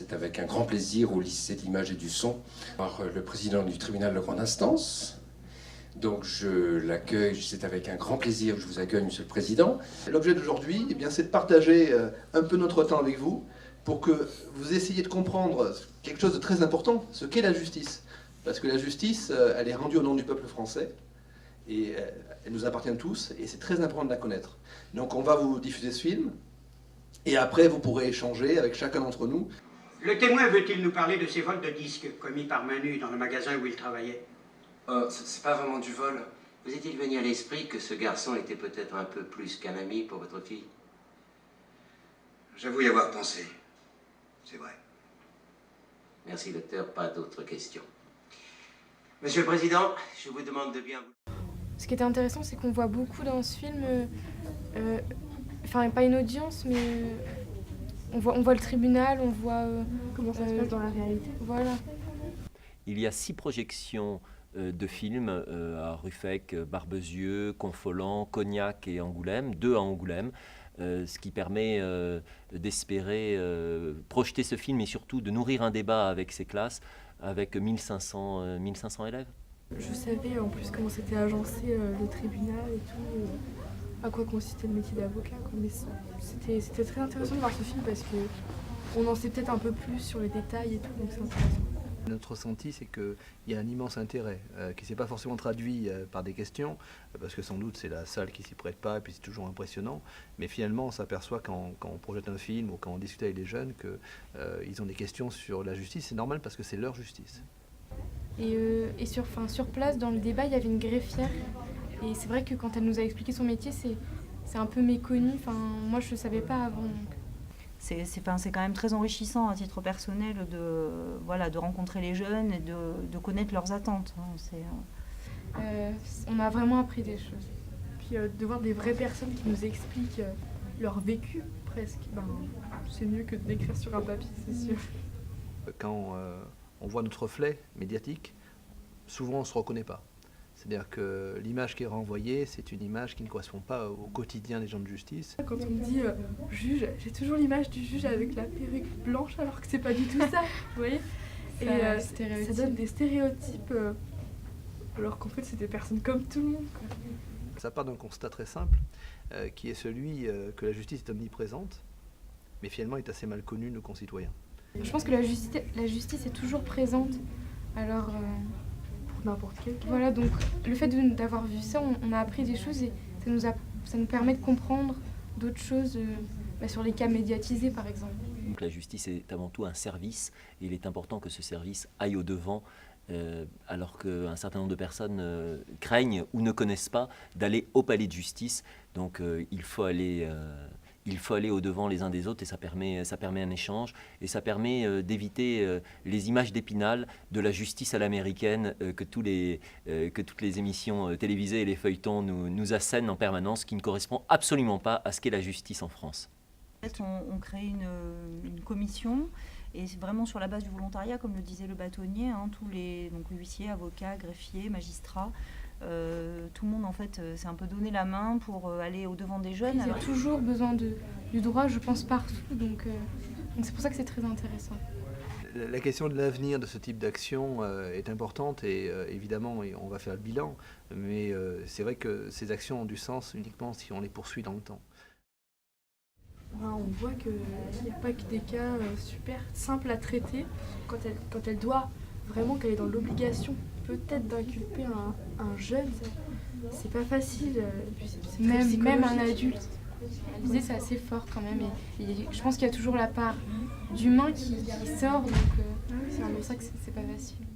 C'est avec un grand plaisir au lycée de l'image et du son par le président du tribunal de grande instance. Donc je l'accueille, c'est avec un grand plaisir que je vous accueille, Monsieur le Président. L'objet d'aujourd'hui, c'est de partager un peu notre temps avec vous pour que vous essayiez de comprendre quelque chose de très important, ce qu'est la justice. Parce que la justice, elle est rendue au nom du peuple français et elle nous appartient tous et c'est très important de la connaître. Donc on va vous diffuser ce film et après vous pourrez échanger avec chacun d'entre nous. Le témoin veut-il nous parler de ces vols de disques commis par Manu dans le magasin où il travaillait? C'est pas vraiment du vol. Vous est-il venu à l'esprit que ce garçon était peut-être un peu plus qu'un ami pour votre fille? J'avoue y avoir pensé. C'est vrai. Merci, docteur. Pas d'autres questions. Monsieur le Président, je vous demande de bien... Ce qui était intéressant, c'est qu'on voit beaucoup dans ce film, enfin pas une audience, mais on voit le tribunal, on voit... comment ça se passe dans la réalité. Voilà. Il y a 6 projections de films à Ruffec, Barbezieux, Confolens, Cognac et Angoulême, 2 à Angoulême, ce qui permet d'espérer projeter ce film et surtout de nourrir un débat avec ces classes, avec 1500 élèves. Je savais en plus comment c'était agencé le tribunal et tout, à quoi consistait le métier d'avocat. Mais c'était très intéressant de voir ce film parce qu'on en sait peut-être un peu plus sur les détails et tout, donc c'est intéressant. Notre ressenti, c'est qu'il y a un immense intérêt qui ne s'est pas forcément traduit par des questions, parce que sans doute c'est la salle qui s'y prête pas, et puis c'est toujours impressionnant. Mais finalement, on s'aperçoit quand on projette un film ou quand on discute avec les jeunes qu'ils ont des questions sur la justice. C'est normal parce que c'est leur justice. Et sur place, dans le débat, il y avait une greffière. Et c'est vrai que quand elle nous a expliqué son métier, c'est un peu méconnu. Enfin, moi, je ne le savais pas avant. Donc. C'est quand même très enrichissant à titre personnel de rencontrer les jeunes et de connaître leurs attentes. On a vraiment appris des choses. Puis de voir des vraies personnes qui nous expliquent leur vécu, presque. C'est mieux que d'écrire sur un papier, c'est sûr. Quand on voit notre reflet médiatique, souvent on ne se reconnaît pas. C'est-à-dire que l'image qui est renvoyée, c'est une image qui ne correspond pas au quotidien des gens de justice. Quand on me dit juge, j'ai toujours l'image du juge avec la perruque blanche alors que c'est pas du tout ça, vous voyez. Et ça donne des stéréotypes alors qu'en fait c'est des personnes comme tout le monde, quoi. Ça part d'un constat très simple qui est celui que la justice est omniprésente, mais finalement est assez mal connue de nos concitoyens. Je pense que la justice est toujours présente, alors... n'importe quel cas. Voilà, donc le fait d'avoir vu ça, on a appris des choses et ça nous permet de comprendre d'autres choses sur les cas médiatisés par exemple. Donc la justice est avant tout un service et il est important que ce service aille au-devant alors qu'un certain nombre de personnes craignent ou ne connaissent pas d'aller au palais de justice. Donc il faut aller au-devant les uns des autres et ça permet un échange et ça permet d'éviter les images d'Épinal de la justice à l'américaine que toutes les émissions télévisées et les feuilletons nous assènent en permanence, qui ne correspond absolument pas à ce qu'est la justice en France. En fait, on crée une commission et c'est vraiment sur la base du volontariat, comme le disait le bâtonnier, tous les huissiers, avocats, greffiers, magistrats. Tout le monde en fait s'est un peu donné la main pour aller au-devant des jeunes. Il y a toujours besoin du droit, je pense, partout, donc c'est pour ça que c'est très intéressant. La question de l'avenir de ce type d'action est importante et évidemment on va faire le bilan, mais c'est vrai que ces actions ont du sens uniquement si on les poursuit dans le temps. On voit qu'il n'y a pas que des cas super simples à traiter quand elle doit vraiment, qu'elle est dans l'obligation peut-être d'inculper un jeune, c'est pas facile. Même un adulte. L'idée c'est assez fort quand même et je pense qu'il y a toujours la part d'humain qui sort, donc c'est pour ça que c'est pas facile.